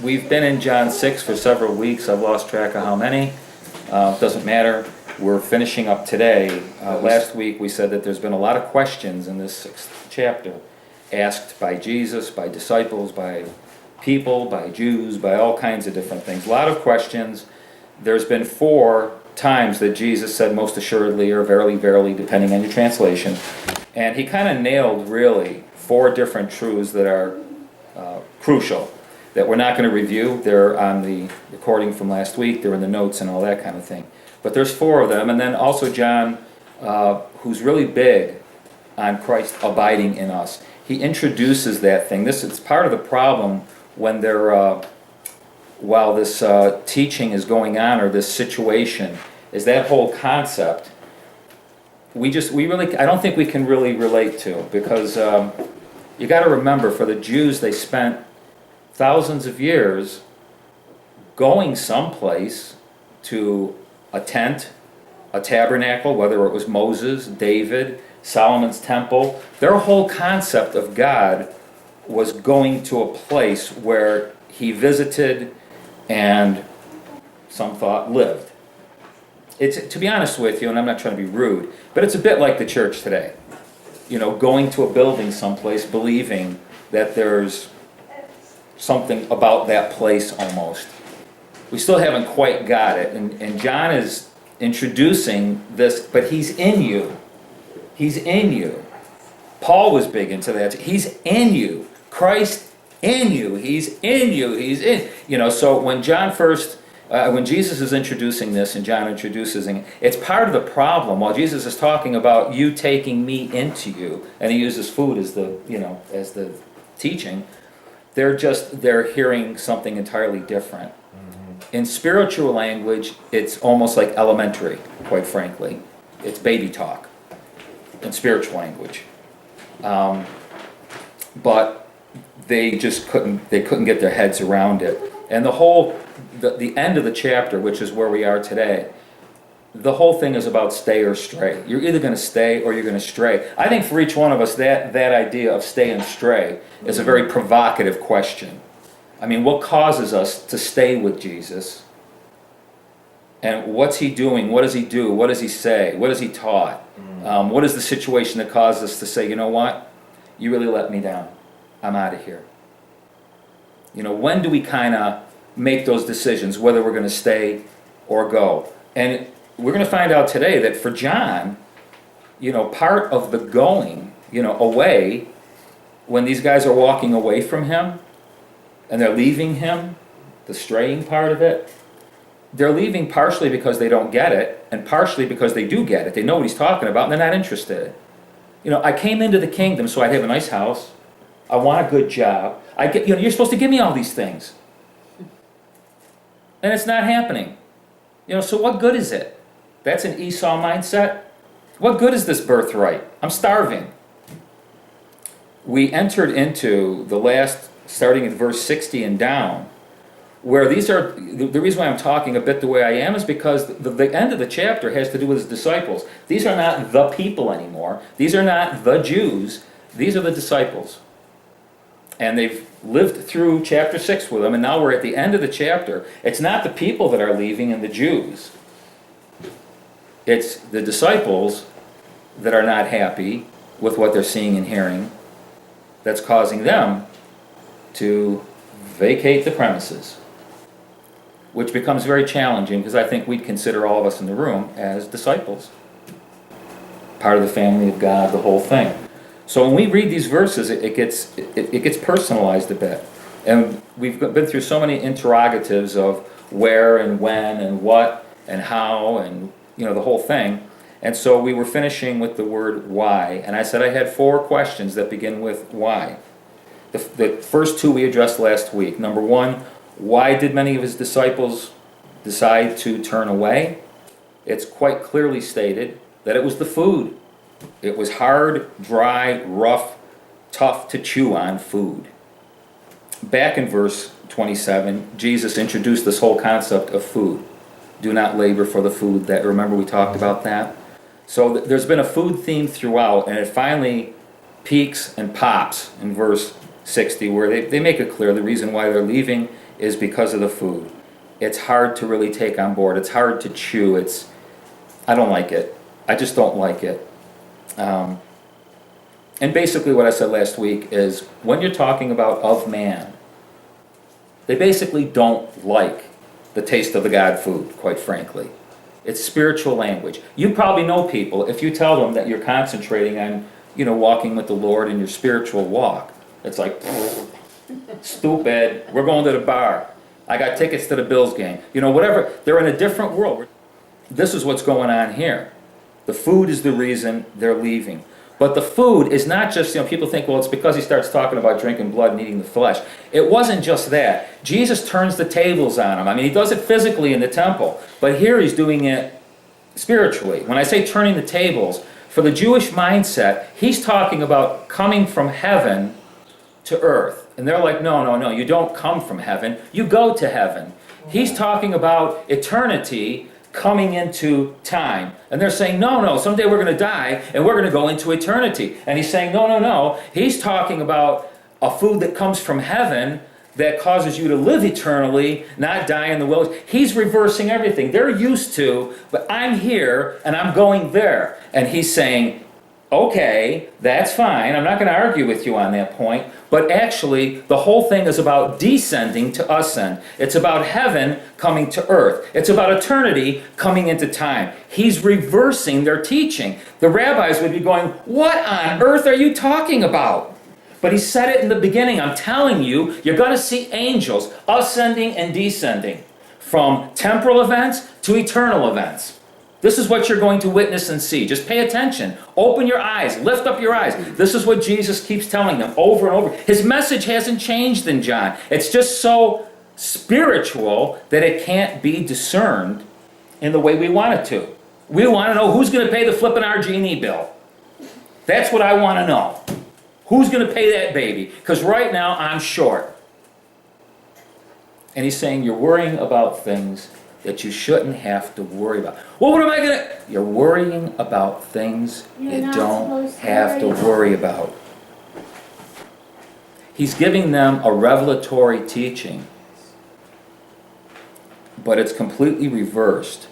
We've been in John 6 for several weeks. I've lost track of how many. Doesn't matter. We're finishing up today. Last week we said that there's been a lot of questions in this 6th chapter asked by Jesus, by disciples, by people, by Jews, by all kinds of different things. A lot of questions. There's been 4 times that Jesus said most assuredly or verily, verily, depending on your translation. And he kind of nailed really 4 different truths that are crucial, that we're not going to review. They're on the recording from last week. They're in the notes and all that kind of thing. But there's 4 of them. And then also John, who's really big on Christ abiding in us. He introduces that thing. This is part of the problem when they're, while this teaching is going on, or this situation, is that whole concept. I don't think we can really relate to, because you got to remember, for the Jews, they spent thousands of years going someplace to a tent, a tabernacle, whether it was Moses, David, Solomon's temple. Their whole concept of God was going to a place where he visited and, some thought, lived. It's, to be honest with you, and I'm not trying to be rude, but it's a bit like the church today. You know, going to a building someplace, believing that there's something about that place almost. We still haven't quite got it, and John is introducing this, but he's in you. He's in you. Paul was big into that. He's in you. Christ in you. He's in you. He's in. You know, so when when Jesus is introducing this, and John introduces it, it's part of the problem. While Jesus is talking about you taking me into you, and he uses food as as the teaching, they're hearing something entirely different. Mm-hmm. In spiritual language, it's almost like elementary, quite frankly. It's baby talk in spiritual language. But they just couldn't get their heads around it. And the end of the chapter, which is where we are today, the whole thing is about stay or stray. You're either going to stay or you're going to stray. I think for each one of us, that idea of stay and stray is a very provocative question. I mean, what causes us to stay with Jesus? And what's he doing? What does he do? What does he say? What has he taught? What is the situation that causes us to say, you know what? You really let me down. I'm out of here. You know, when do we kind of make those decisions, whether we're going to stay or go? And we're going to find out today that for John, part of the going, away, when these guys are walking away from him and they're leaving him, the straying part of it, they're leaving partially because they don't get it, and partially because they do get it. They know what he's talking about, and they're not interested. I came into the kingdom so I'd have a nice house. I want a good job. You're supposed to give me all these things. And it's not happening. So what good is it? That's an Esau mindset. What good is this birthright? I'm starving. We entered into the last, starting at verse 60 and down, where these are, the reason why I'm talking a bit the way I am is because the end of the chapter has to do with his disciples. These are not the people anymore. These are not the Jews. These are the disciples. And they've lived through chapter 6 with them, and now we're at the end of the chapter. It's not the people that are leaving and the Jews. It's the disciples that are not happy with what they're seeing and hearing that's causing them to vacate the premises, which becomes very challenging because I think we'd consider all of us in the room as disciples. Part of the family of God, the whole thing. So when we read these verses, it gets personalized a bit. And we've been through so many interrogatives of where and when and what and how and the whole thing. And so we were finishing with the word why. And I said I had 4 questions that begin with why. The first 2 we addressed last week. Number 1, why did many of his disciples decide to turn away? It's quite clearly stated that it was the food. It was hard, dry, rough, tough to chew on food. Back in verse 27, Jesus introduced this whole concept of food. Do not labor for the food that, remember we talked about that? So there's been a food theme throughout, and it finally peaks and pops in verse 60, where they make it clear the reason why they're leaving is because of the food. It's hard to really take on board. It's hard to chew. I don't like it. I just don't like it. And basically what I said last week is when you're talking about of man, they basically don't like the taste of the God food, quite frankly. It's spiritual language. You probably know people, if you tell them that you're concentrating on, walking with the Lord in your spiritual walk, it's like, stupid, we're going to the bar. I got tickets to the Bills game. Whatever. They're in a different world. This is what's going on here. The food is the reason they're leaving. But the food is not just, people think, well, it's because he starts talking about drinking blood and eating the flesh. It wasn't just that. Jesus turns the tables on them. I mean, he does it physically in the temple, but here he's doing it spiritually. When I say turning the tables, for the Jewish mindset, he's talking about coming from heaven to earth. And they're like, no, you don't come from heaven, you go to heaven. He's talking about eternity coming into time. And they're saying, no, someday we're going to die and we're going to go into eternity. And he's saying, no. He's talking about a food that comes from heaven that causes you to live eternally, not die in the wilderness. He's reversing everything. They're used to, but I'm here and I'm going there. And he's saying, okay, that's fine. I'm not going to argue with you on that point. But actually, the whole thing is about descending to ascend. It's about heaven coming to earth. It's about eternity coming into time. He's reversing their teaching. The rabbis would be going, what on earth are you talking about? But he said it in the beginning. I'm telling you, you're going to see angels ascending and descending from temporal events to eternal events. This is what you're going to witness and see. Just pay attention. Open your eyes. Lift up your eyes. This is what Jesus keeps telling them over and over. His message hasn't changed in John. It's just so spiritual that it can't be discerned in the way we want it to. We want to know who's going to pay the flippin' RG&E bill. That's what I want to know. Who's going to pay that baby? Because right now I'm short. And he's saying you're worrying about things that you shouldn't have to worry about. Well, what am I going to... You're worrying about things you don't have to worry about. He's giving them a revelatory teaching, but it's completely reversed.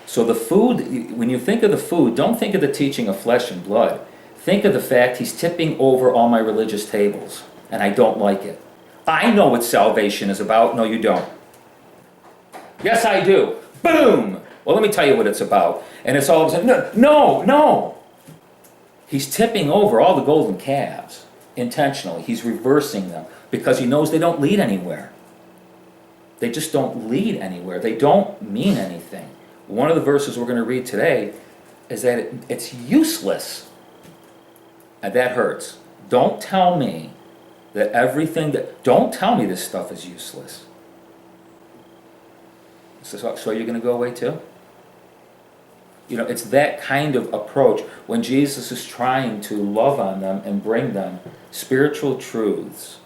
So the food, when you think of the food, don't think of the teaching of flesh and blood. Think of the fact he's tipping over all my religious tables, and I don't like it. I know what salvation is about. No, you don't. Yes, I do. Boom! Well, let me tell you what it's about. And it's all of a sudden, no! He's tipping over all the golden calves intentionally. He's reversing them because he knows they don't lead anywhere. They just don't lead anywhere. They don't mean anything. One of the verses we're going to read today is that it's useless. And that hurts. Don't tell me that don't tell me this stuff is useless. So you're going to go away too? It's that kind of approach when Jesus is trying to love on them and bring them spiritual truths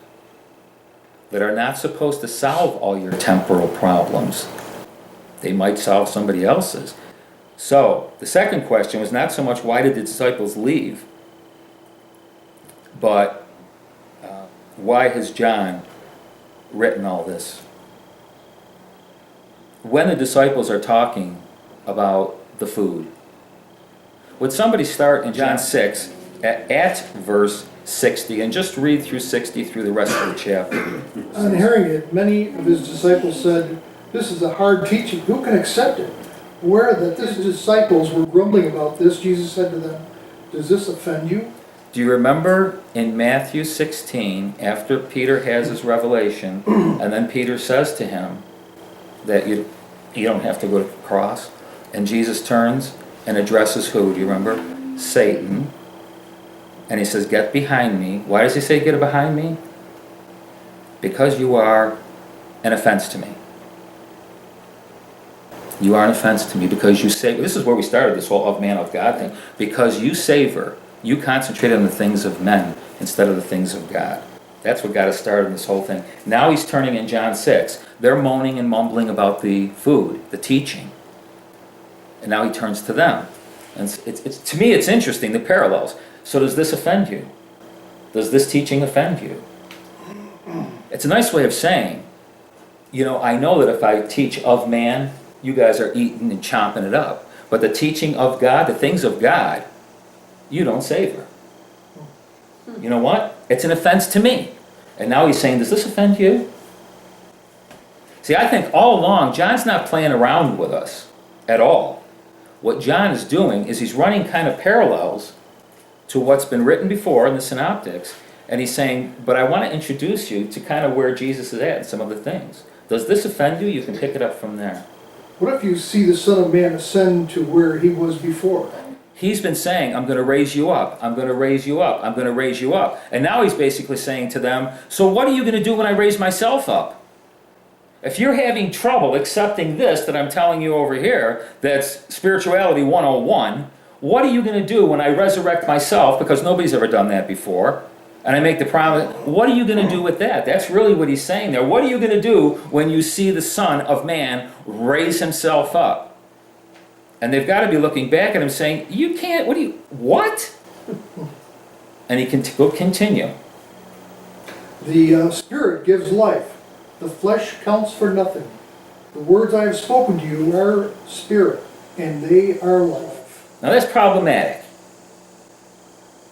that are not supposed to solve all your temporal problems. They might solve somebody else's. So the second question was not so much why did the disciples leave, but why has John written all this? When the disciples are talking about the food, would somebody start in John 6 at verse 60 and just read through 60 through the rest of the chapter? On hearing it, many of his disciples said, "This is a hard teaching. Who can accept it?" Aware that his disciples were grumbling about this, Jesus said to them, "Does this offend you?" Do you remember in Matthew 16, after Peter has his revelation, and then Peter says to him that you don't have to go to the cross, and Jesus turns and addresses who? Do you remember? Satan. And he says, "Get behind me." Why does he say, "Get behind me"? Because you are an offense to me. You are an offense to me because you say, this is where we started this whole of man, of God thing, because you concentrate on the things of men instead of the things of God. That's what got us started in this whole thing. Now he's turning in John 6. They're moaning and mumbling about the food, the teaching. And now he turns to them. And to me, it's interesting, the parallels. So does this offend you? Does this teaching offend you? It's a nice way of saying, I know that if I teach of man, you guys are eating and chomping it up. But the teaching of God, the things of God, you don't savor. You know what? It's an offense to me. And now he's saying, does this offend you? See, I think all along, John's not playing around with us at all. What John is doing is he's running kind of parallels to what's been written before in the Synoptics, and he's saying, but I want to introduce you to kind of where Jesus is at and some other things. Does this offend you? You can pick it up from there. What if you see the Son of Man ascend to where he was before? He's been saying, I'm going to raise you up, I'm going to raise you up, I'm going to raise you up. And now he's basically saying to them, so what are you going to do when I raise myself up? If you're having trouble accepting this that I'm telling you over here, that's Spirituality 101, what are you going to do when I resurrect myself, because nobody's ever done that before, and I make the promise, what are you going to do with that? That's really what he's saying there. What are you going to do when you see the Son of Man raise himself up? And they've got to be looking back at him saying, you can't, what? And he can continue. The Spirit gives life. The flesh counts for nothing. The words I have spoken to you are spirit, and they are life. Now that's problematic,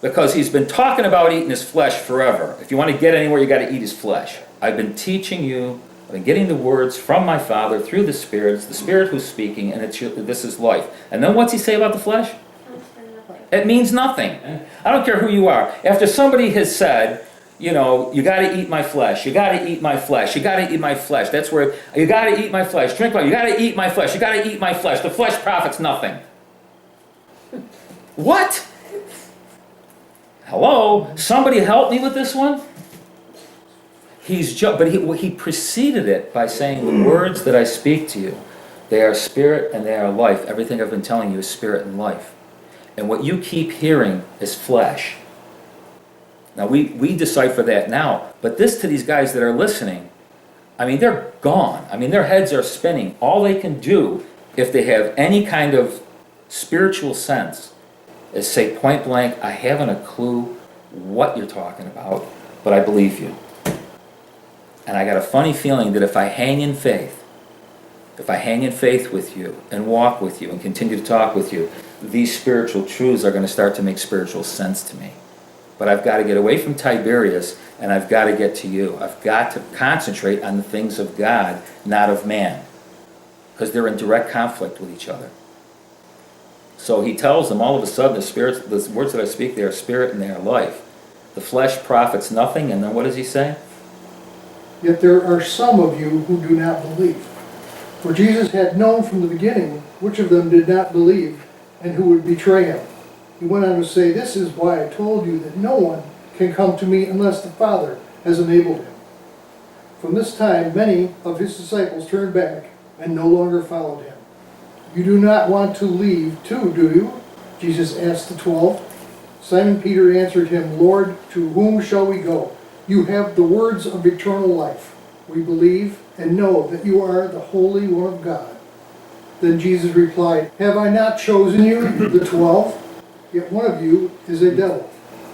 because he's been talking about eating his flesh forever. If you want to get anywhere, you got to eat his flesh. I've been teaching you, I've been getting the words from my Father through the Spirit. It's the Spirit who's speaking, and this is life. And then what's he say about the flesh? It means nothing. I don't care who you are. After somebody has said, you got to eat my flesh. You got to eat my flesh. You got to eat my flesh. That's where, you got to eat my flesh. Drink water. You got to eat my flesh. You got to eat my flesh. The flesh profits nothing. What? Hello? Somebody help me with this one? But he preceded it by saying, the words that I speak to you, they are spirit and they are life. Everything I've been telling you is spirit and life. And what you keep hearing is flesh. Now, we decipher that now, but this to these guys that are listening, they're gone. Their heads are spinning. All they can do, if they have any kind of spiritual sense, is say point blank, I haven't a clue what you're talking about, but I believe you. And I got a funny feeling that if I hang in faith with you and walk with you and continue to talk with you, these spiritual truths are going to start to make spiritual sense to me. But I've got to get away from Tiberius, and I've got to get to you. I've got to concentrate on the things of God, not of man, because they're in direct conflict with each other. So he tells them all of a sudden, the words that I speak, they are spirit and they are life. The flesh profits nothing, and then what does he say? Yet there are some of you who do not believe. For Jesus had known from the beginning which of them did not believe and who would betray him. He went on to say, this is why I told you that no one can come to me unless the Father has enabled him. From this time, many of his disciples turned back and no longer followed him. You do not want to leave too, do you? Jesus asked the 12. Simon Peter answered him, Lord, to whom shall we go? You have the words of eternal life. We believe and know that you are the Holy One of God. Then Jesus replied, have I not chosen you, the 12? Yet one of you is a devil.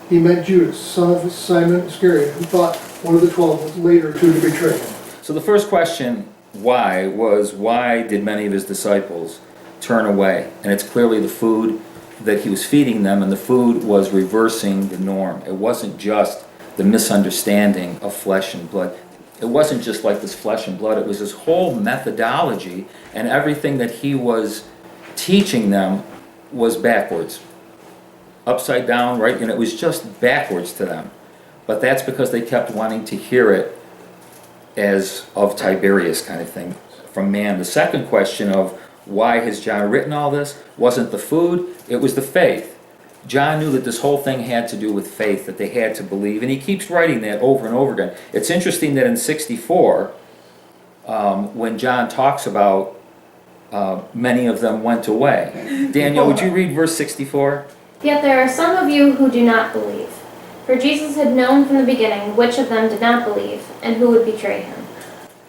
He meant Judas, son of Simon Iscariot, who thought one of the 12 was later to betray him. So the first question, why did many of his disciples turn away? And it's clearly the food that he was feeding them, and the food was reversing the norm. It wasn't just the misunderstanding of flesh and blood. It wasn't just like this flesh and blood. It was his whole methodology, and everything that he was teaching them was backwards. Upside down, right? And it was just backwards to them. But that's because they kept wanting to hear it as of Tiberius kind of thing from man. The second question of why has John written all this wasn't the food, it was the faith. John knew that this whole thing had to do with faith, that they had to believe, and he keeps writing that over and over again. It's interesting that in 64, when John talks about many of them went away. Daniel, would you read verse 64? Yet there are some of you who do not believe. For Jesus had known from the beginning which of them did not believe, and who would betray him.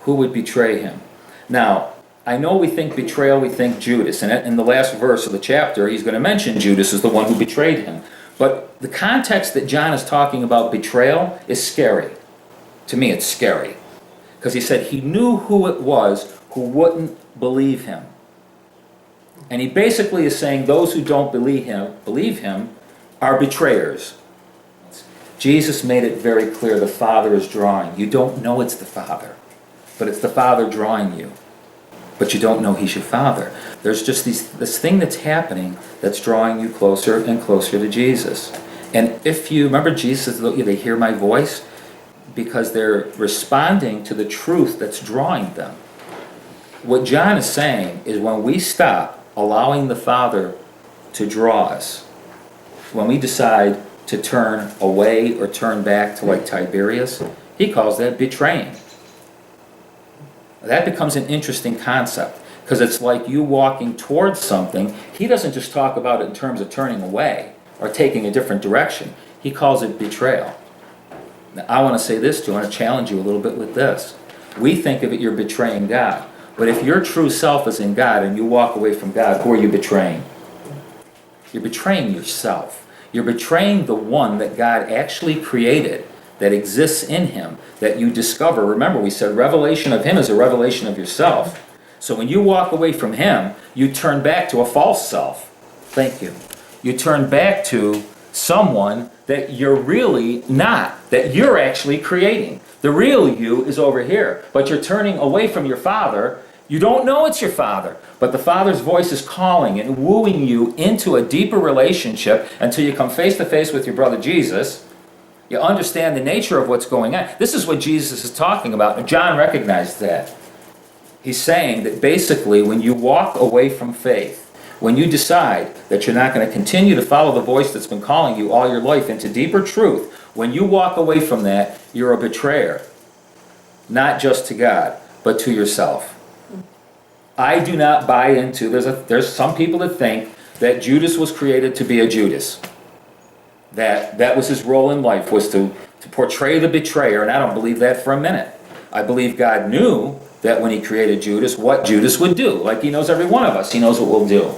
Who would betray him? Now, I know we think betrayal, we think Judas. And in the last verse of the chapter, he's going to mention Judas as the one who betrayed him. But the context that John is talking about betrayal is scary. To me, it's scary. Because he said he knew who it was who wouldn't believe him. And he basically is saying those who don't believe him are betrayers. Jesus made it very clear the Father is drawing. You don't know it's the Father, but it's the Father drawing you. But you don't know He's your Father. There's just this thing that's happening that's drawing you closer and closer to Jesus. And if you remember Jesus, they hear my voice because they're responding to the truth that's drawing them. What John is saying is when we stop allowing the Father to draw us, when we decide to turn away or turn back to like Tiberius, he calls that betraying. That becomes an interesting concept because it's like you walking towards something. He doesn't just talk about it in terms of turning away or taking a different direction. He calls it betrayal. Now, I want to say this to you. I want to challenge you a little bit with this. We think of it, you're betraying God. But if your true self is in God and you walk away from God, who are you betraying? You're betraying yourself. You're betraying the one that God actually created, that exists in him, that you discover. Remember, we said revelation of him is a revelation of yourself. So when you walk away from him, you turn back to a false self. Thank you. You turn back to someone that you're really not, that you're actually creating. The real you is over here, but you're turning away from your Father. You don't know it's your Father, but the Father's voice is calling and wooing you into a deeper relationship until you come face to face with your brother Jesus. You understand the nature of what's going on. This is what Jesus is talking about, and John recognized that. He's saying that basically when you walk away from faith, when you decide that you're not going to continue to follow the voice that's been calling you all your life into deeper truth, when you walk away from that, you're a betrayer. Not just to God, but to yourself. I do not buy into, there's some people that think that Judas was created to be a Judas. That was his role in life, was to portray the betrayer, and I don't believe that for a minute. I believe God knew that when he created Judas, what Judas would do. Like he knows every one of us, he knows what we'll do.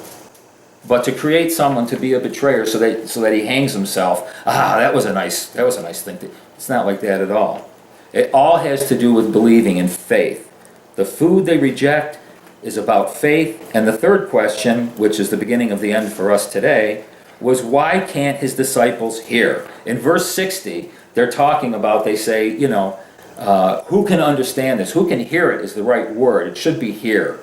But to create someone to be a betrayer so that he hangs himself, that was a nice thing. It's not like that at all. It all has to do with believing in faith. The food they reject is about faith. And the third question, which is the beginning of the end for us today, was why can't his disciples hear? In verse 60, they're talking about, they say, who can understand this? Who can hear it is the right word. It should be hear.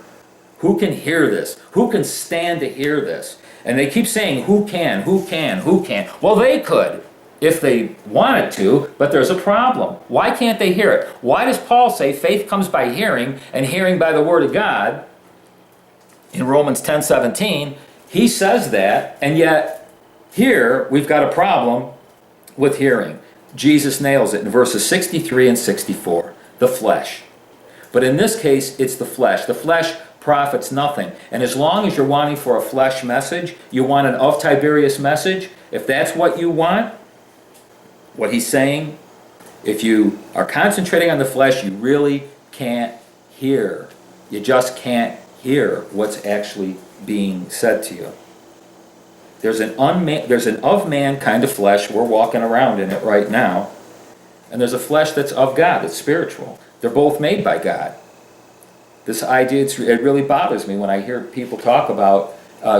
Who can hear this? Who can stand to hear this? And they keep saying, who can? Well, they could if they wanted to, but there's a problem. Why can't they hear it? Why does Paul say faith comes by hearing and hearing by the word of God? In Romans 10:17, he says that, and yet here we've got a problem with hearing. Jesus nails it in verses 63 and 64, the flesh. But in this case, it's the flesh. The flesh profits nothing. And as long as you're wanting for a flesh message, you want an of Tiberius message, if that's what you want, what he's saying, if you are concentrating on the flesh, you really can't hear. You just can't hear what's actually being said to you. There's an of man kind of flesh. We're walking around in it right now. And there's a flesh that's of God, that's spiritual. They're both made by God. This idea, it really bothers me when I hear people talk about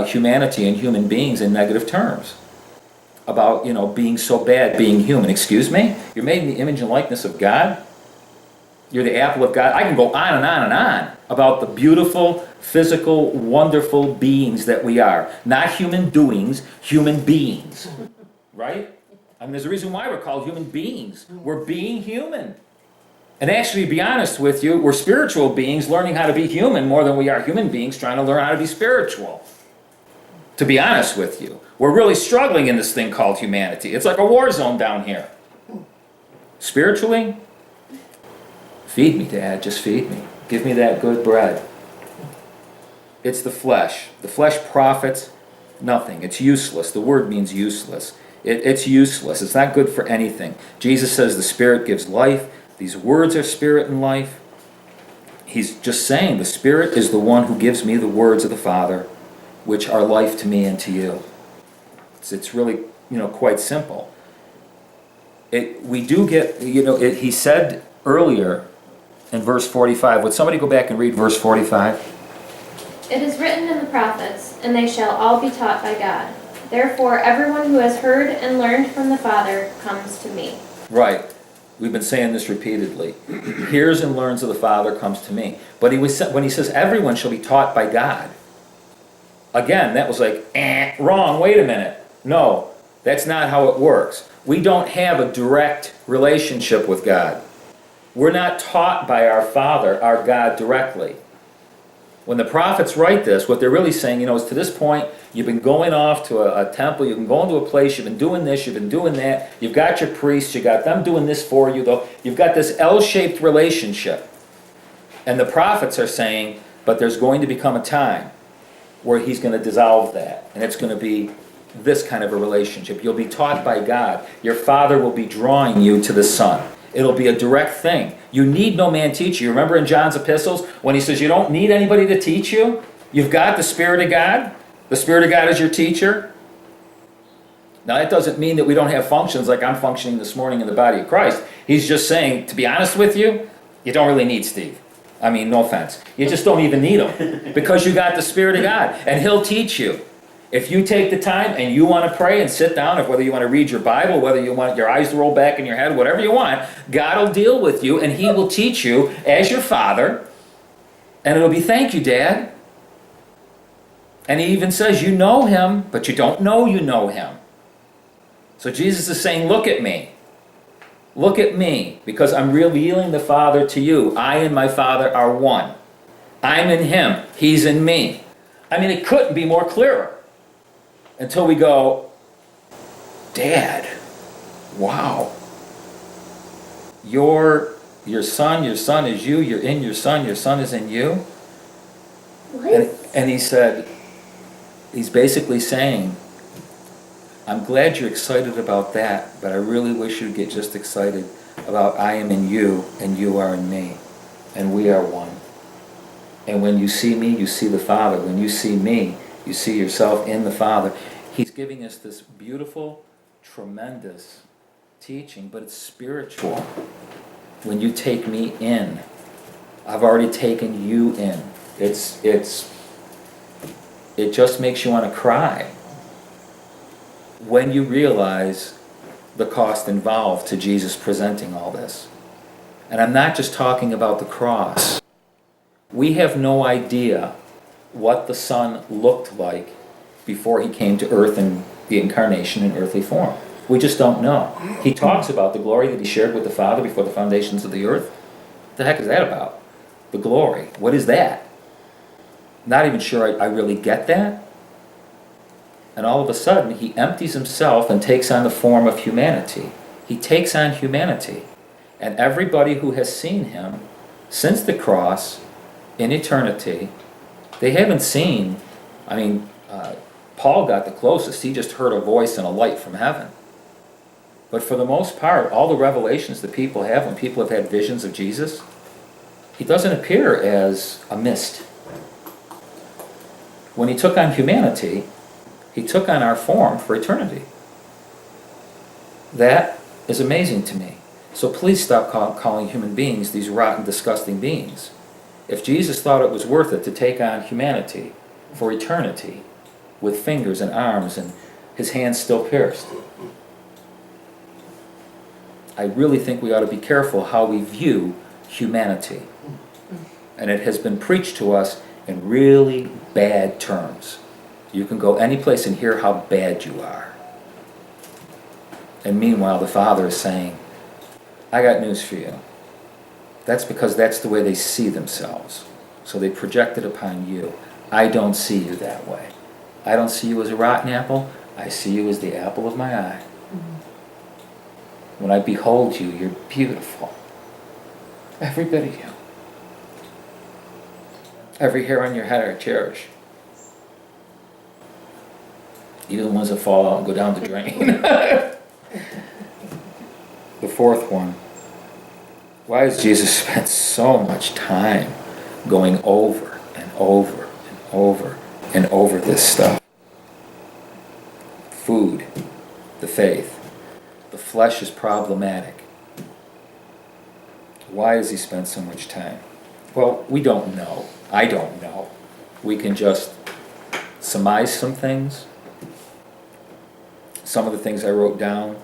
humanity and human beings in negative terms. About, being so bad, being human. Excuse me? You're made in the image and likeness of God? You're the apple of God? I can go on and on and on about the beautiful, physical, wonderful beings that we are. Not human doings, human beings. Right? I mean, there's a reason why we're called human beings. We're being human. And actually, to be honest with you, we're spiritual beings learning how to be human more than we are human beings trying to learn how to be spiritual. To be honest with you. We're really struggling in this thing called humanity. It's like a war zone down here. Spiritually, feed me, Dad, just feed me. Give me that good bread. It's the flesh. The flesh profits nothing. It's useless. The word means useless. It's useless. It's not good for anything. Jesus says the Spirit gives life. These words are spirit and life. He's just saying the Spirit is the one who gives me the words of the Father, which are life to me and to you. It's really, quite simple. We do get, he said earlier in verse 45. Would somebody go back and read verse 45? It is written in the prophets, and they shall all be taught by God. Therefore, everyone who has heard and learned from the Father comes to me. Right. We've been saying this repeatedly. Hears and learns of the Father comes to me. But when he says everyone shall be taught by God, again, that was like, wrong, wait a minute. No, that's not how it works. We don't have a direct relationship with God. We're not taught by our Father, our God, directly. When the prophets write this, what they're really saying, is to this point, you've been going off to a temple, you've been going to a place, you've been doing this, you've been doing that, you've got your priests, you got them doing this for you, though. You've got this L-shaped relationship. And the prophets are saying, but there's going to become a time where he's going to dissolve that. And it's going to be this kind of a relationship. You'll be taught by God. Your Father will be drawing you to the Son. It'll be a direct thing. You need no man teach you. Remember in John's epistles when he says you don't need anybody to teach you? You've got the Spirit of God. The Spirit of God is your teacher. Now that doesn't mean that we don't have functions like I'm functioning this morning in the body of Christ. He's just saying, to be honest with you, you don't really need Steve. I mean, no offense. You just don't even need him because you got the Spirit of God and he'll teach you. If you take the time and you want to pray and sit down, if whether you want to read your Bible, whether you want your eyes to roll back in your head, whatever you want, God will deal with you and he will teach you as your Father. And it'll be, thank you, Dad. And he even says, you know him, but you don't know you know him. So Jesus is saying, look at me. Look at me, because I'm revealing the Father to you. I and my Father are one. I'm in him. He's in me. I mean, it couldn't be more clearer. Until we go, Dad, wow. Your son is you, you're in your son is in you. What? And he said, he's basically saying, I'm glad you're excited about that, but I really wish you'd get just excited about I am in you and you are in me, and we are one. And when you see me, you see the Father. When you see me, you see yourself in the Father. He's giving us this beautiful, tremendous teaching, but it's spiritual. When you take me in, I've already taken you in. It just makes you want to cry when you realize the cost involved to Jesus presenting all this. And I'm not just talking about the cross. We have no idea what the Son looked like before he came to earth in the incarnation in earthly form. We just don't know. He talks about the glory that he shared with the Father before the foundations of the earth. What the heck is that about? The glory. What is that? Not even sure I really get that. And all of a sudden, he empties himself and takes on the form of humanity. He takes on humanity. And everybody who has seen him since the cross in eternity, they haven't seen, Paul got the closest. He just heard a voice and a light from heaven. But for the most part, all the revelations that people have when people have had visions of Jesus, he doesn't appear as a mist. When he took on humanity, he took on our form for eternity. That is amazing to me. So please stop calling human beings these rotten, disgusting beings. If Jesus thought it was worth it to take on humanity for eternity with fingers and arms and his hands still pierced, I really think we ought to be careful how we view humanity. And it has been preached to us in really bad terms. You can go any place and hear how bad you are. And meanwhile, the Father is saying, I got news for you. That's because that's the way they see themselves. So they project it upon you. I don't see you that way. I don't see you as a rotten apple. I see you as the apple of my eye. When I behold you, you're beautiful. Every bit of you. Every hair on your head I cherish. Even the ones that fall out and go down the drain. The fourth one. Why has Jesus spent so much time going over and over and over and over this stuff? Food, the faith. The flesh is problematic. Why does he spend so much time? Well, we don't know. I don't know. We can just surmise some things. Some of the things I wrote down.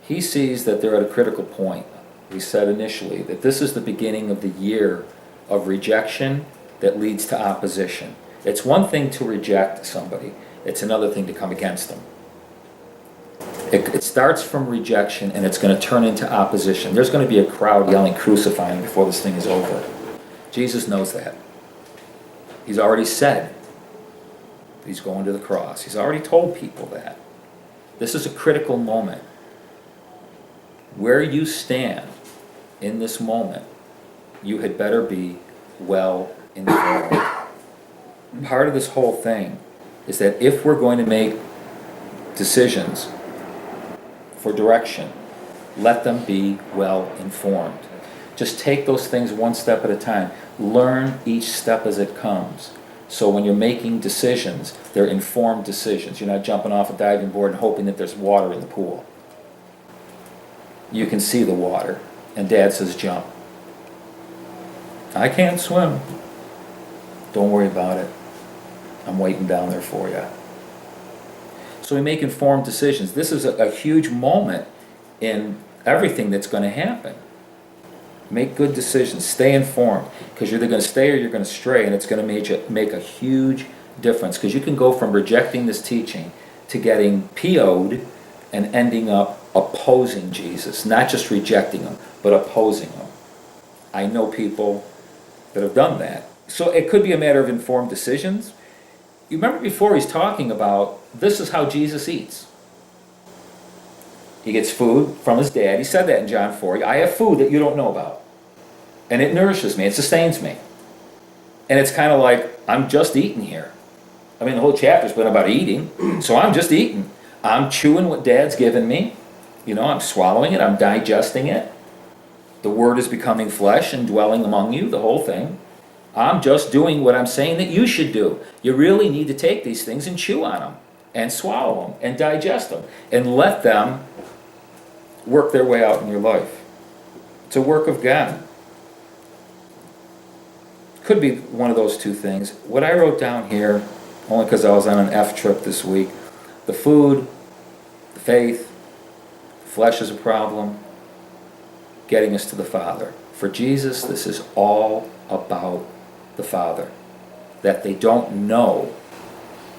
He sees that they're at a critical point. We said initially that this is the beginning of the year of rejection that leads to opposition. It's one thing to reject somebody. It's another thing to come against them. It starts from rejection and it's going to turn into opposition. There's going to be a crowd yelling, "Crucify him," before this thing is over. Jesus knows that. He's already said he's going to the cross. He's already told people that. This is a critical moment. Where you stand in this moment, you had better be well informed. Part of this whole thing is that if we're going to make decisions for direction, let them be well informed. Just take those things one step at a time. Learn each step as it comes. So when you're making decisions, they're informed decisions. You're not jumping off a diving board and hoping that there's water in the pool. You can see the water, and Dad says jump. I can't swim. Don't worry about it. I'm waiting down there for you. So we make informed decisions. This is a huge moment in everything that's going to happen. Make good decisions. Stay informed, because you're either going to stay or you're going to stray, and it's going to make a huge difference, because you can go from rejecting this teaching to getting PO'd and ending up opposing Jesus. Not just rejecting him, but opposing him. I know people that have done that. So it could be a matter of informed decisions. You remember before he's talking about this is how Jesus eats. He gets food from his dad. He said that in John 4. I have food that you don't know about. And it nourishes me. It sustains me. And it's kind of like, I'm just eating here. I mean, the whole chapter's been about eating. So I'm just eating. I'm chewing what Dad's given me. You know, I'm swallowing it. I'm digesting it. The word is becoming flesh and dwelling among you, the whole thing. I'm just doing what I'm saying that you should do. You really need to take these things and chew on them and swallow them and digest them and let them work their way out in your life. It's a work of God. Could be one of those two things. What I wrote down here, only because I was on an F trip this week, the food, the faith, the flesh is a problem, getting us to the Father. For Jesus, this is all about the Father. That they don't know,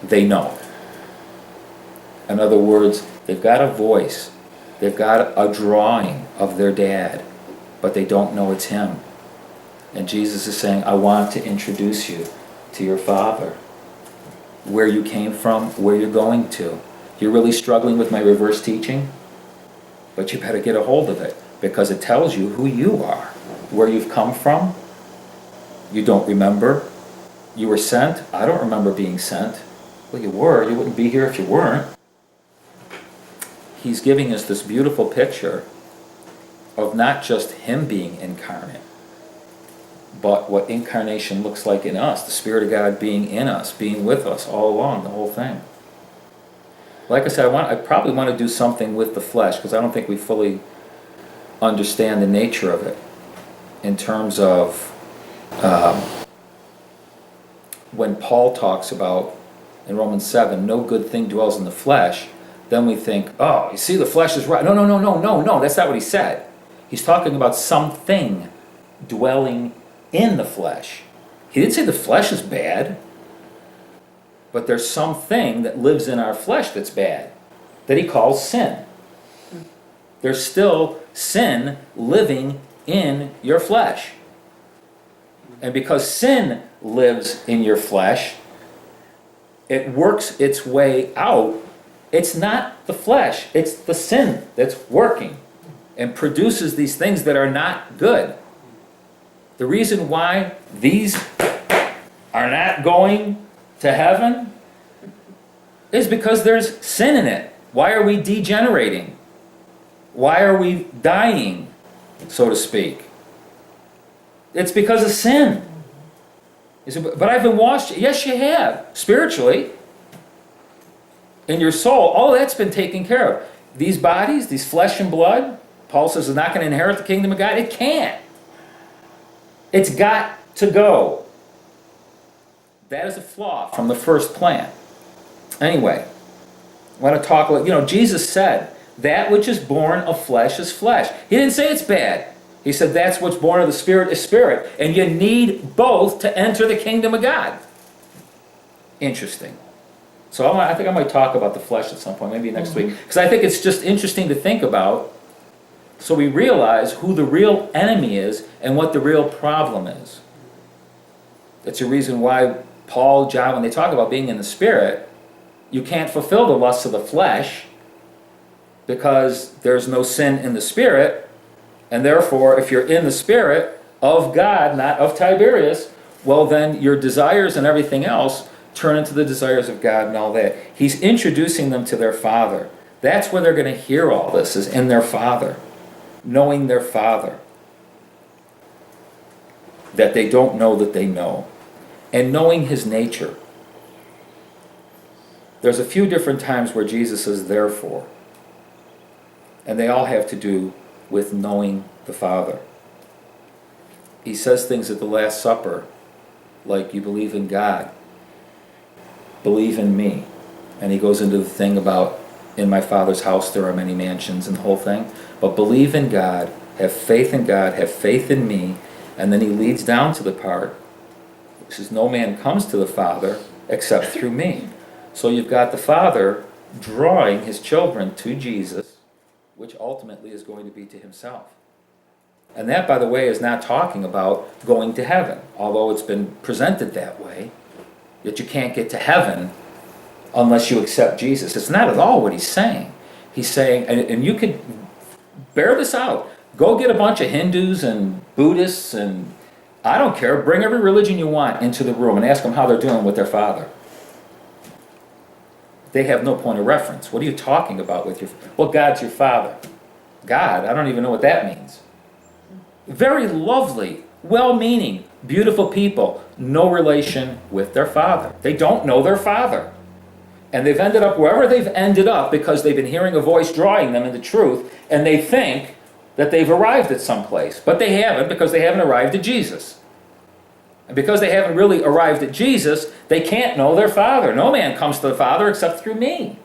they know. In other words, they've got a voice, they've got a drawing of their dad, but they don't know it's him. And Jesus is saying, I want to introduce you to your Father. Where you came from, where you're going to. You're really struggling with my reverse teaching? But you better get a hold of it, because it tells you who you are, where you've come from. You don't remember. You were sent. I don't remember being sent. Well, you were. You wouldn't be here if you weren't. He's giving us this beautiful picture of not just him being incarnate, but what incarnation looks like in us, the Spirit of God being in us, being with us all along, the whole thing. Like I said, I probably want to do something with the flesh, because I don't think we fully understand the nature of it in terms of when Paul talks about in Romans 7, no good thing dwells in the flesh, then we think, oh, you see, the flesh is right. No, that's not what he said. He's talking about something dwelling in the flesh. He didn't say the flesh is bad, but there's something that lives in our flesh that's bad, that he calls sin. There's still sin living in your flesh. And because sin lives in your flesh, it works its way out. It's not the flesh, it's the sin that's working and produces these things that are not good. The reason why these are not going to heaven is because there's sin in it. Why are we degenerating? Why are we dying, so to speak? It's because of sin. You say, but I've been washed. Yes, you have. Spiritually. In your soul, all that's been taken care of. These bodies, these flesh and blood, Paul says is not going to inherit the kingdom of God. It can't. It's got to go. That is a flaw from the first plan. Anyway, I want to talk about, Jesus said, that which is born of flesh is flesh. He didn't say it's bad. He said that's what's born of the Spirit is spirit. And you need both to enter the kingdom of God. Interesting. So I think I might talk about the flesh at some point, maybe next week. Because I think it's just interesting to think about, so we realize who the real enemy is and what the real problem is. That's a reason why Paul, John, when they talk about being in the Spirit, you can't fulfill the lusts of the flesh because there's no sin in the Spirit. And therefore, if you're in the Spirit of God, not of Tiberius, well then your desires and everything else turn into the desires of God and all that. He's introducing them to their Father. That's where they're going to hear all this, is in their Father. Knowing their Father. That they don't know that they know. And knowing His nature. There's a few different times where Jesus is therefore. And they all have to do with knowing the Father. He says things at the Last Supper, like, you believe in God, believe in me. And he goes into the thing about, in my Father's house there are many mansions and the whole thing. But believe in God, have faith in God, have faith in me. And then he leads down to the part, which says, no man comes to the Father except through me. So you've got the Father drawing his children to Jesus, which ultimately is going to be to himself. And that, by the way, is not talking about going to heaven, although it's been presented that way, that you can't get to heaven unless you accept Jesus. It's not at all what he's saying. He's saying, and you could bear this out, go get a bunch of Hindus and Buddhists and I don't care, bring every religion you want into the room and ask them how they're doing with their Father. They have no point of reference. What are you talking about with your... Well, God's your Father. God, I don't even know what that means. Very lovely, well-meaning, beautiful people, no relation with their Father. They don't know their Father. And they've ended up wherever they've ended up because they've been hearing a voice drawing them into truth, and they think that they've arrived at some place. But they haven't, because they haven't arrived at Jesus. And because they haven't really arrived at Jesus, they can't know their Father. No man comes to the Father except through me.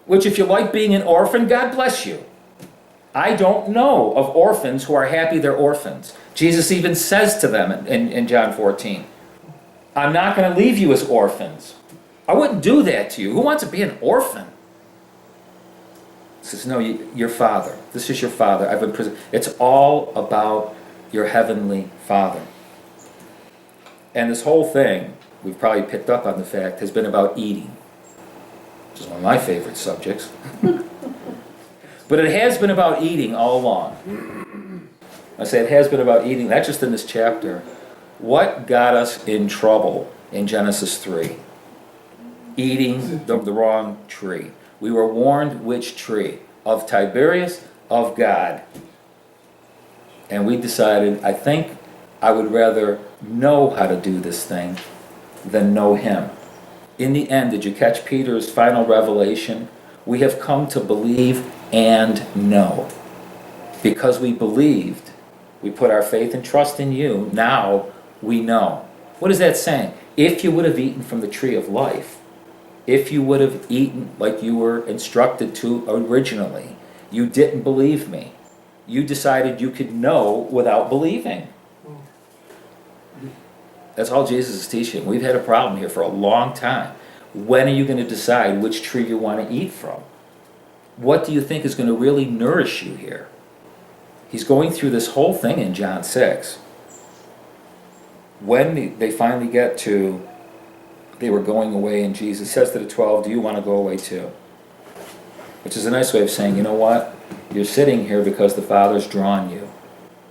Which, if you like being an orphan, God bless you. I don't know of orphans who are happy they're orphans. Jesus even says to them in John 14, I'm not going to leave you as orphans. I wouldn't do that to you. Who wants to be an orphan? He says, no, your Father. This is your Father. I've been It's all about your heavenly Father. And this whole thing, we've probably picked up on the fact, has been about eating, which is one of my favorite subjects. But it has been about eating all along. I say it has been about eating, not just in this chapter. What got us in trouble in Genesis 3? Eating the wrong tree. We were warned which tree? Of Tiberius, of God. And we decided, I think I would rather know how to do this thing than know him. In the end, did you catch Peter's final revelation? We have come to believe and know. Because we believed, we put our faith and trust in you, now we know. What is that saying? If you would have eaten from the tree of life, if you would have eaten like you were instructed to originally, you didn't believe me. You decided you could know without believing. That's all Jesus is teaching. We've had a problem here for a long time. When are you going to decide which tree you want to eat from? What do you think is going to really nourish you here? He's going through this whole thing in John 6. When they finally get to, they were going away, and Jesus says to the 12, do you want to go away too? Which is a nice way of saying, you know what? You're sitting here because the Father's drawn you.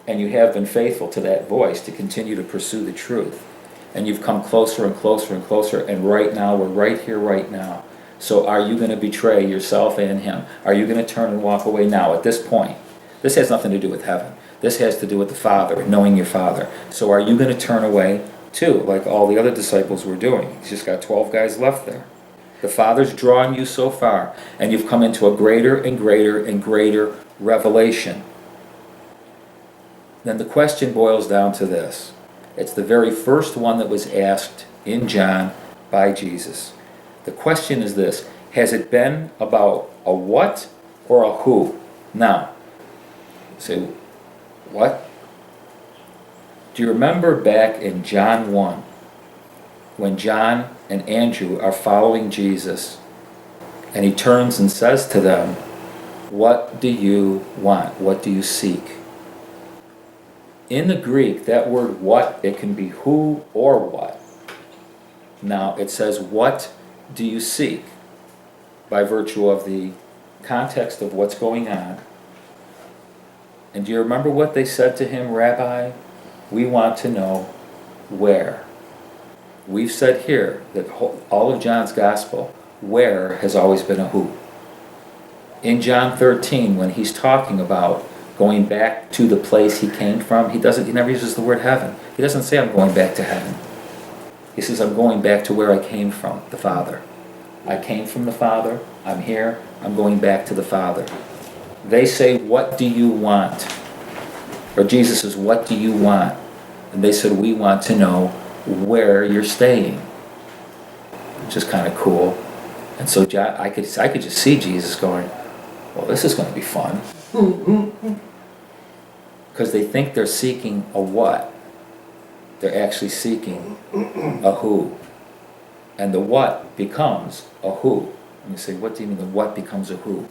And you have been faithful to that voice to continue to pursue the truth. And you've come closer and closer and closer, and right now, we're right here right now. So are you going to betray yourself and him? Are you going to turn and walk away now at this point? This has nothing to do with heaven. This has to do with the Father, knowing your Father. So are you going to turn away too, like all the other disciples were doing? He's just got 12 guys left there. The Father's drawing you so far, and you've come into a greater and greater and greater revelation. then the question boils down to this. It's the very first one that was asked in John by Jesus. The question is this: has it been about a what or a who? Now, say, what? Do you remember back in John 1, when John and Andrew are following Jesus, and he turns and says to them, what do you want? What do you seek? In the Greek, that word what, it can be who or what. Now, it says, what do you seek? By virtue of the context of what's going on. And do you remember what they said to him, Rabbi? We want to know where. We've said here that all of John's gospel, where has always been a who. In John 13, when he's talking about going back to the place he came from, he never uses the word heaven. He doesn't say, I'm going back to heaven. He says, I'm going back to where I came from, the Father. I came from the Father, I'm here, I'm going back to the Father. They say, what do you want? Or Jesus says, what do you want? And they said, we want to know where you're staying. Which is kind of cool. And so I could just see Jesus going, well, this is going to be fun. Because they think they're seeking a what. They're actually seeking a who. And the what becomes a who. And you say, what do you mean the what becomes a who?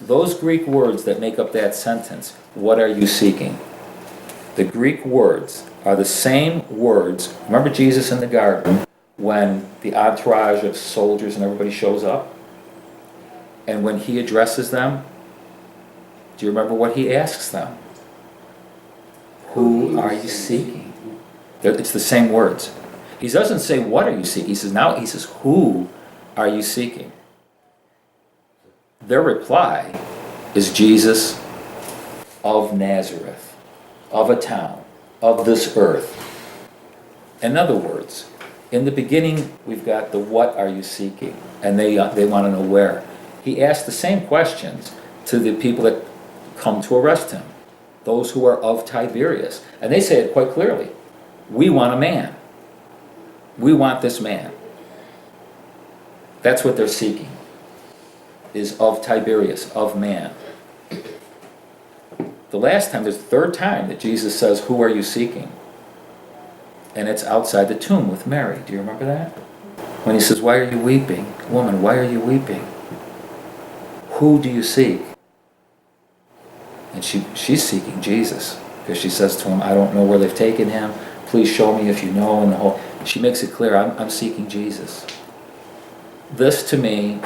Those Greek words that make up that sentence, what are you seeking? The Greek words are the same words. Remember Jesus in the garden when the entourage of soldiers and everybody shows up? And when he addresses them, do you remember what he asks them? Who are you seeking? It's the same words. He doesn't say, what are you seeking? He says, who are you seeking? Their reply is Jesus of Nazareth, of a town, of this earth. In other words, in the beginning, we've got the what are you seeking? And they want to know where. He asked the same questions to the people that come to arrest him, those who are of Tiberias. And they say it quite clearly. We want a man. We want this man. That's what they're seeking, is of Tiberias, of man. The last time, there's the third time that Jesus says, who are you seeking? And it's outside the tomb with Mary. Do you remember that? When he says, why are you weeping? Woman, why are you weeping? Who do you seek? And she's seeking Jesus. Because she says to him, I don't know where they've taken him. Please show me if you know. And she makes it clear, I'm seeking Jesus. This, to me,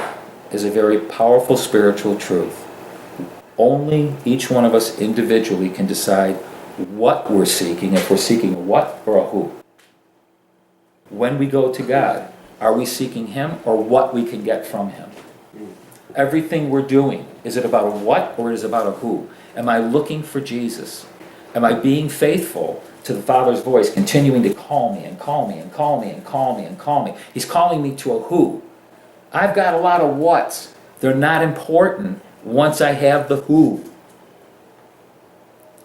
is a very powerful spiritual truth. Only each one of us individually can decide what we're seeking, if we're seeking a what or a who. When we go to God, are we seeking him or what we can get from him? Everything we're doing, is it about a what or is it about a who? Am I looking for Jesus? Am I being faithful to the Father's voice, continuing to call me and call me and call me and call me and call me? He's calling me to a who. I've got a lot of whats. They're not important once I have the who.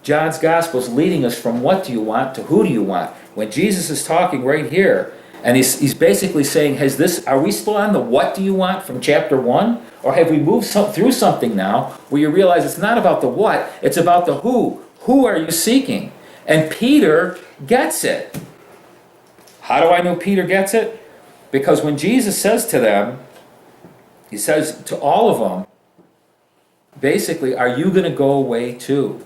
John's Gospel is leading us from what do you want to who do you want. When Jesus is talking right here, and he's basically saying, are we still on the what do you want from chapter 1? Or have we moved through something now where you realize it's not about the what, it's about the who. Who are you seeking? And Peter gets it. How do I know Peter gets it? Because when Jesus says to them, he says to all of them, basically, are you going to go away too?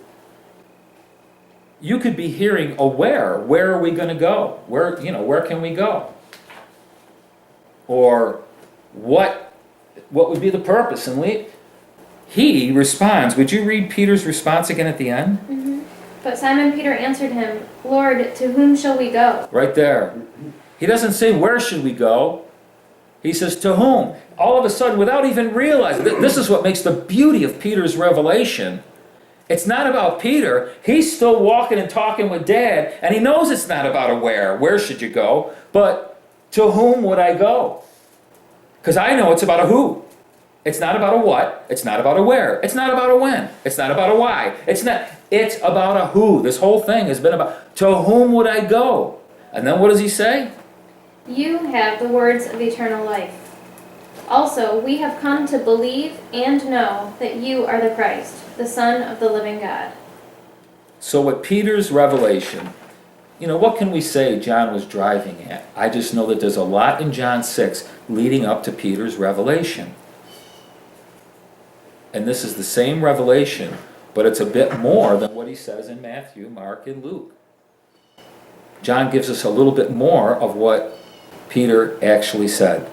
You could be hearing a where. Where are we going to go? Where can we go? Or what would be the purpose? And he responds. Would you read Peter's response again at the end? Mm-hmm. But Simon Peter answered him, Lord, to whom shall we go? Right there. He doesn't say, where should we go? He says, to whom? All of a sudden, without even realizing, this is what makes the beauty of Peter's revelation. It's not about Peter. He's still walking and talking with Dad, and he knows it's not about a where. Where should you go? But to whom would I go? Because I know it's about a who. It's not about a what, it's not about a where, it's not about a when, it's not about a why, it's about a who. This whole thing has been about, to whom would I go? And then what does he say? You have the words of eternal life. Also, we have come to believe and know that you are the Christ, the Son of the living God. So what Peter's revelation, what can we say John was driving at? I just know that there's a lot in John 6 leading up to Peter's revelation. And this is the same revelation, but it's a bit more than what he says in Matthew, Mark, and Luke. John gives us a little bit more of what Peter actually said.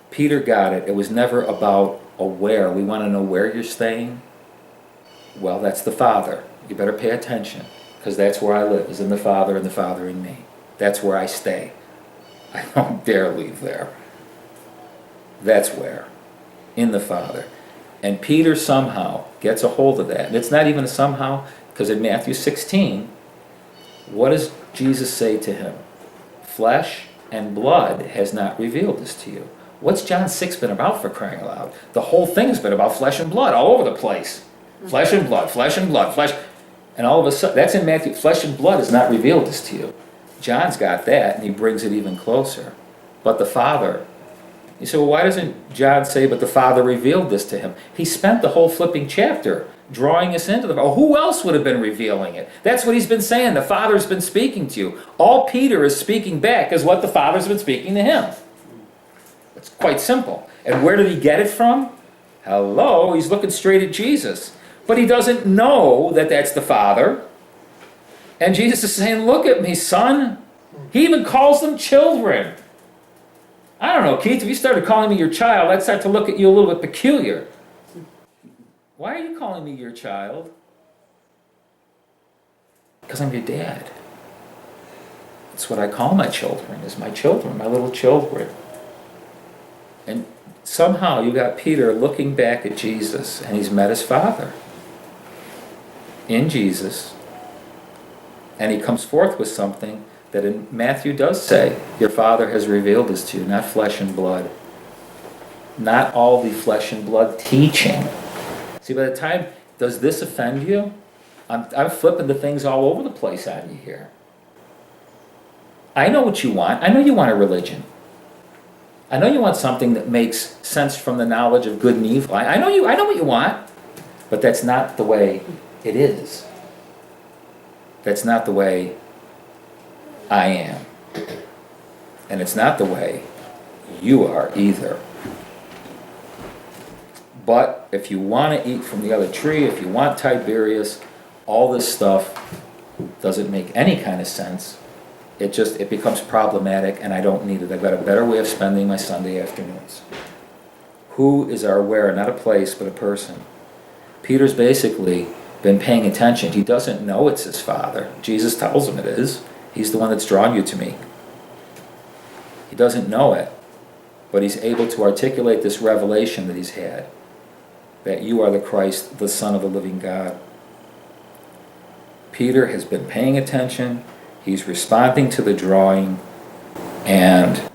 Peter got it. It was never about a where. We want to know where you're staying. Well, that's the Father. You better pay attention, because that's where I live, is in the Father and the Father in me. That's where I stay. I don't dare leave there. That's where. In the Father. And Peter somehow gets a hold of that. And it's not even a somehow, because in Matthew 16, what does Jesus say to him? Flesh and blood has not revealed this to you. What's John 6 been about, for crying out loud? The whole thing has been about flesh and blood all over the place. Flesh and blood, flesh and blood, flesh. And all of a sudden, that's in Matthew. Flesh and blood has not revealed this to you. John's got that, and he brings it even closer. But the Father, you say, well, why doesn't John say, but the Father revealed this to him? He spent the whole flipping chapter drawing us into the... Oh, who else would have been revealing it? That's what he's been saying. The Father's been speaking to you. All Peter is speaking back is what the Father's been speaking to him. It's quite simple. And where did he get it from? Hello, he's looking straight at Jesus. But he doesn't know that that's the Father. And Jesus is saying, look at me, son. He even calls them children. I don't know, Keith, if you started calling me your child, I'd start to look at you a little bit peculiar. Why are you calling me your child? Because I'm your dad. That's what I call my children, is my children, my little children. And somehow you got Peter looking back at Jesus, and he's met his Father in Jesus. And he comes forth with something that in Matthew does say, your Father has revealed this to you, not flesh and blood. Not all the flesh and blood teaching. See, by the time, does this offend you? I'm flipping the things all over the place on you here. I know what you want. I know you want a religion. I know you want something that makes sense from the knowledge of good and evil. I know what you want, but that's not the way it is. That's not the way I am. And it's not the way you are either. But if you want to eat from the other tree, if you want Tiberius, all this stuff doesn't make any kind of sense. It becomes problematic, and I don't need it. I've got a better way of spending my Sunday afternoons. Who is our where? Not a place, but a person. Peter's basically been paying attention. He doesn't know it's his Father. Jesus tells him it is. He's the one that's drawn you to me. He doesn't know it, but he's able to articulate this revelation that he's had, that you are the Christ, the Son of the living God. Peter has been paying attention. He's responding to the drawing, and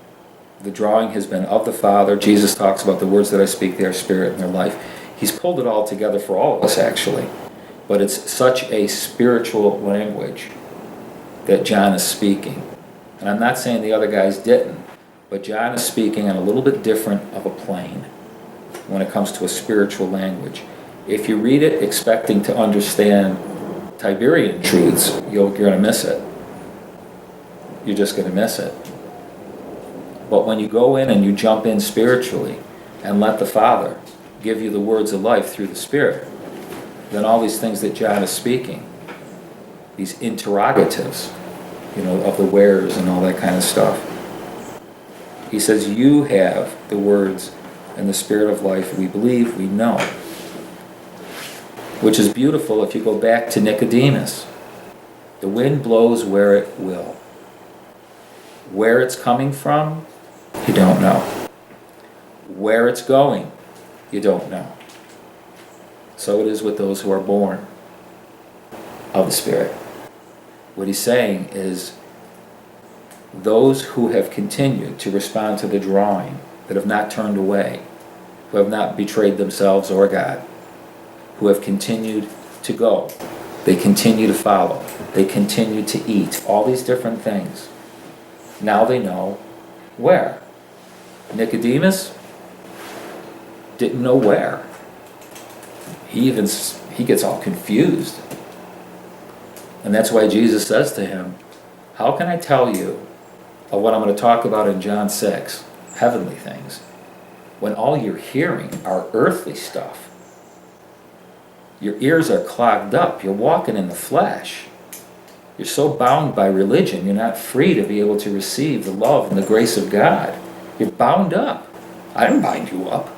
the drawing has been of the Father. Jesus talks about the words that I speak, they are spirit and their life. He's pulled it all together for all of us, actually. But it's such a spiritual language that John is speaking. And I'm not saying the other guys didn't, but John is speaking on a little bit different of a plane when it comes to a spiritual language. If you read it expecting to understand Tiberian truths, you're going to miss it. You're just going to miss it. But when you go in and you jump in spiritually and let the Father give you the words of life through the Spirit, then all these things that John is speaking, these interrogatives, of the wheres and all that kind of stuff. He says, you have the words and the Spirit of life. We believe, we know. Which is beautiful if you go back to Nicodemus. The wind blows where it will. Where it's coming from, you don't know. Where it's going, you don't know. So it is with those who are born of the Spirit. What he's saying is, those who have continued to respond to the drawing, that have not turned away, who have not betrayed themselves or God, who have continued to go. They continue to follow. They continue to eat. All these different things. Now they know where. Nicodemus didn't know where. He gets all confused. And that's why Jesus says to him, how can I tell you of what I'm going to talk about in John 6, heavenly things, when all you're hearing are earthly stuff? Your ears are clogged up. You're walking in the flesh. You're so bound by religion, you're not free to be able to receive the love and the grace of God. You're bound up. I didn't bind you up.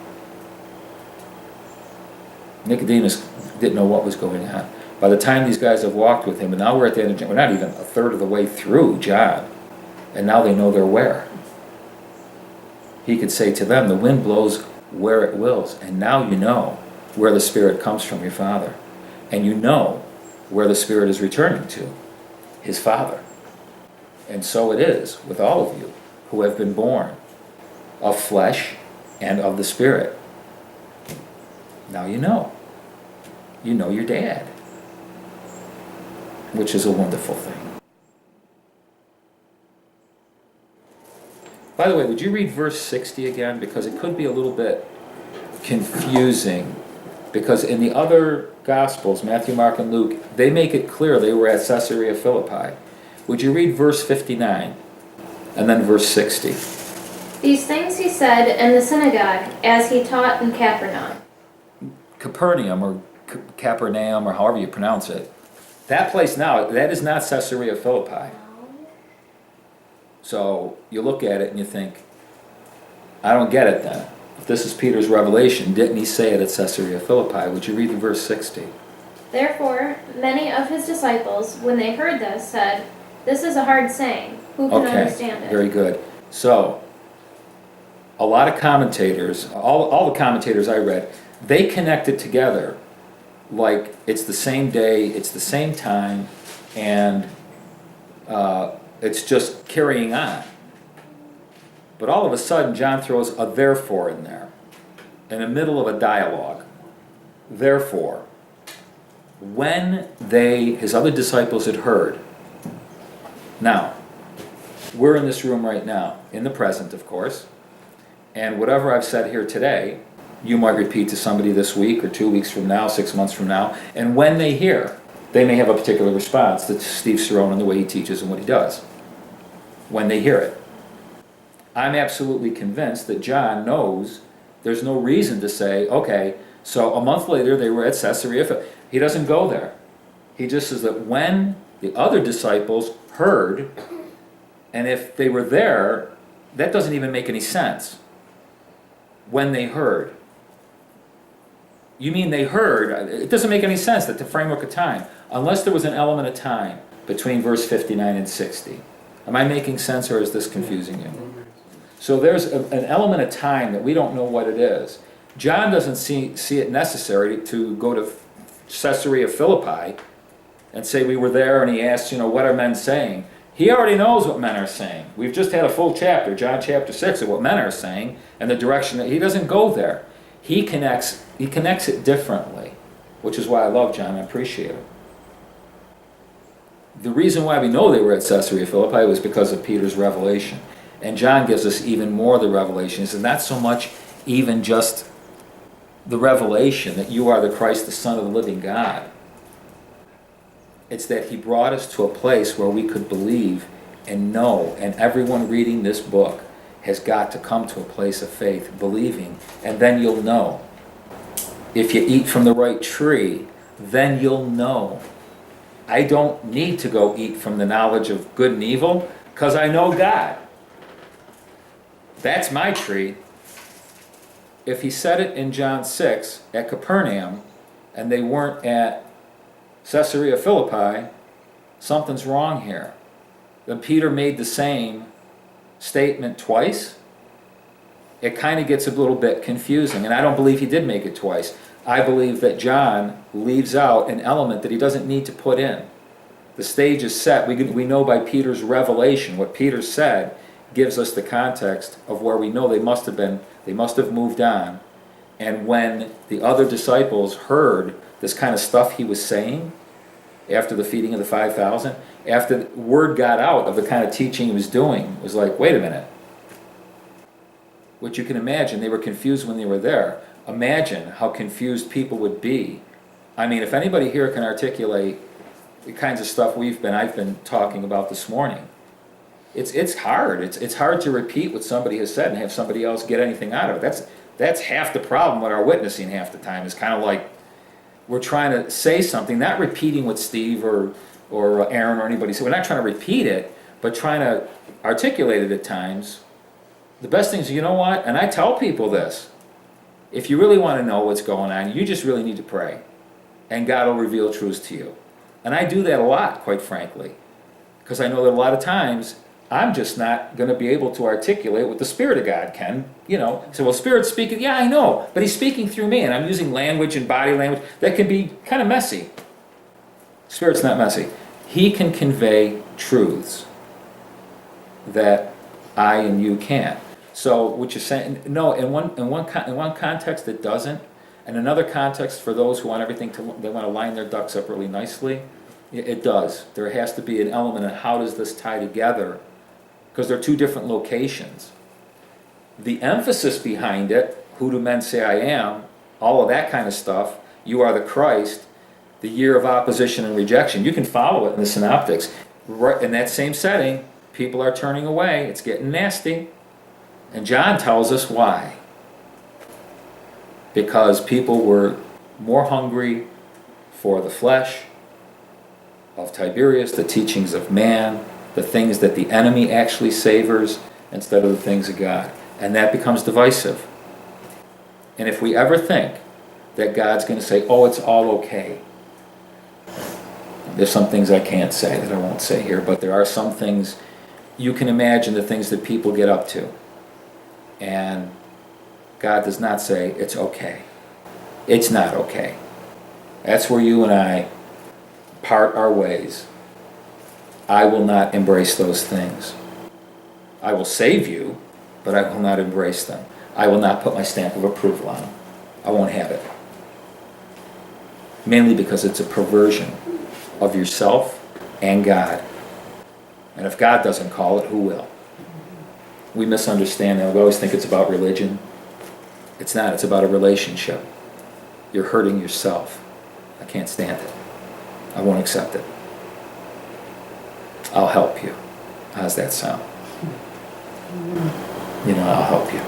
Nicodemus didn't know what was going on. By the time these guys have walked with him, and now we're at the end of John, we're not even a third of the way through John, and now they know they're where. He could say to them, the wind blows where it wills, and now you know where the Spirit comes from, your Father. And you know where the Spirit is returning to, his Father. And so it is with all of you who have been born of flesh and of the Spirit. Now you know. You know your dad, which is a wonderful thing. By the way, would you read verse 60 again? Because it could be a little bit confusing. Because in the other Gospels, Matthew, Mark, and Luke, they make it clear they were at Caesarea Philippi. Would you read verse 59 and then verse 60? These things he said in the synagogue as he taught in Capernaum. Capernaum, or Capernaum, or however you pronounce it. That place now, that is not Caesarea Philippi. So you look at it and you think, I don't get it then. If this is Peter's revelation, didn't he say it at Caesarea Philippi? Would you read the verse 60? Therefore, many of his disciples, when they heard this, said, this is a hard saying. Who can understand it? Very good. So, a lot of commentators, all the commentators I read, they connect it together like it's the same day, it's the same time, and it's just carrying on. But all of a sudden, John throws a therefore in there, in the middle of a dialogue. Therefore, when his other disciples had heard. Now, we're in this room right now, in the present, of course, and whatever I've said here today, you might repeat to somebody this week, or 2 weeks from now, 6 months from now, and when they hear, they may have a particular response to Steve Cerone and the way he teaches and what he does. When they hear it. I'm absolutely convinced that John knows there's no reason to say, okay, so a month later they were at Caesarea Philippi. He doesn't go there. He just says that when the other disciples heard, and if they were there, that doesn't even make any sense. When they heard. You mean they heard? It doesn't make any sense that the framework of time, unless there was an element of time between verse 59 and 60. Am I making sense, or is this confusing you? So there's an element of time that we don't know what it is. John doesn't see it necessary to go to Caesarea Philippi and say we were there, and he asks, what are men saying? He already knows what men are saying. We've just had a full chapter, John chapter 6, of what men are saying and the direction that he doesn't go there. He connects it differently, which is why I love John. I appreciate it. The reason why we know they were at Caesarea Philippi was because of Peter's revelation. And John gives us even more of the revelations, and not so much even just the revelation that you are the Christ, the Son of the living God. It's that he brought us to a place where we could believe and know, and everyone reading this book has got to come to a place of faith, believing, and then you'll know. If you eat from the right tree, then you'll know. I don't need to go eat from the knowledge of good and evil, because I know God. That's my tree. If he said it in John 6 at Capernaum, and they weren't at Caesarea Philippi, something's wrong here. Then Peter made the same statement twice. It kind of gets a little bit confusing, and I don't believe he did make it twice. I believe that John leaves out an element that he doesn't need to put in. The stage is set. We know by Peter's revelation, what Peter said gives us the context of where we know they must have moved on, And when the other disciples heard this kind of stuff he was saying after the feeding of the 5,000, after the word got out of the kind of teaching he was doing, it was like, wait a minute. What you can imagine, they were confused when they were there. Imagine how confused people would be. I mean, if anybody here can articulate the kinds of stuff I've been talking about this morning, it's hard. It's hard to repeat what somebody has said and have somebody else get anything out of it. That's half the problem with our witnessing half the time. It's kind of like we're trying to say something, not repeating what Steve or Aaron or anybody said. We're not trying to repeat it, but trying to articulate it at times. The best thing is, you know what? And I tell people this. If you really want to know what's going on, you just really need to pray. And God will reveal truths to you. And I do that a lot, quite frankly. Because I know that a lot of times, I'm just not going to be able to articulate what the Spirit of God can. So, well, Spirit's speaking. Yeah, I know. But He's speaking through me. And I'm using language and body language that can be kind of messy. Spirit's not messy. He can convey truths that I and you can't. So what you're saying, no, in one context it doesn't, and another context for those who want everything they want to line their ducks up really nicely, it does. There has to be an element of how does this tie together, because they're two different locations. The emphasis behind it, who do men say I am, all of that kind of stuff, you are the Christ, the year of opposition and rejection, you can follow it in the synoptics. Right in that same setting, people are turning away, it's getting nasty. And John tells us why. Because people were more hungry for the flesh of Tiberius, the teachings of man, the things that the enemy actually savors, instead of the things of God. And that becomes divisive. And if we ever think that God's going to say, oh, it's all okay. There's some things I can't say that I won't say here, but there are some things you can imagine, the things that people get up to. And God does not say, it's okay. It's not okay. That's where you and I part our ways. I will not embrace those things. I will save you, but I will not embrace them. I will not put my stamp of approval on them. I won't have it. Mainly because it's a perversion of yourself and God. And if God doesn't call it, who will? We misunderstand that. We always think it's about religion. It's not. It's about a relationship. You're hurting yourself. I can't stand it. I won't accept it. I'll help you. How's that sound? I'll help you.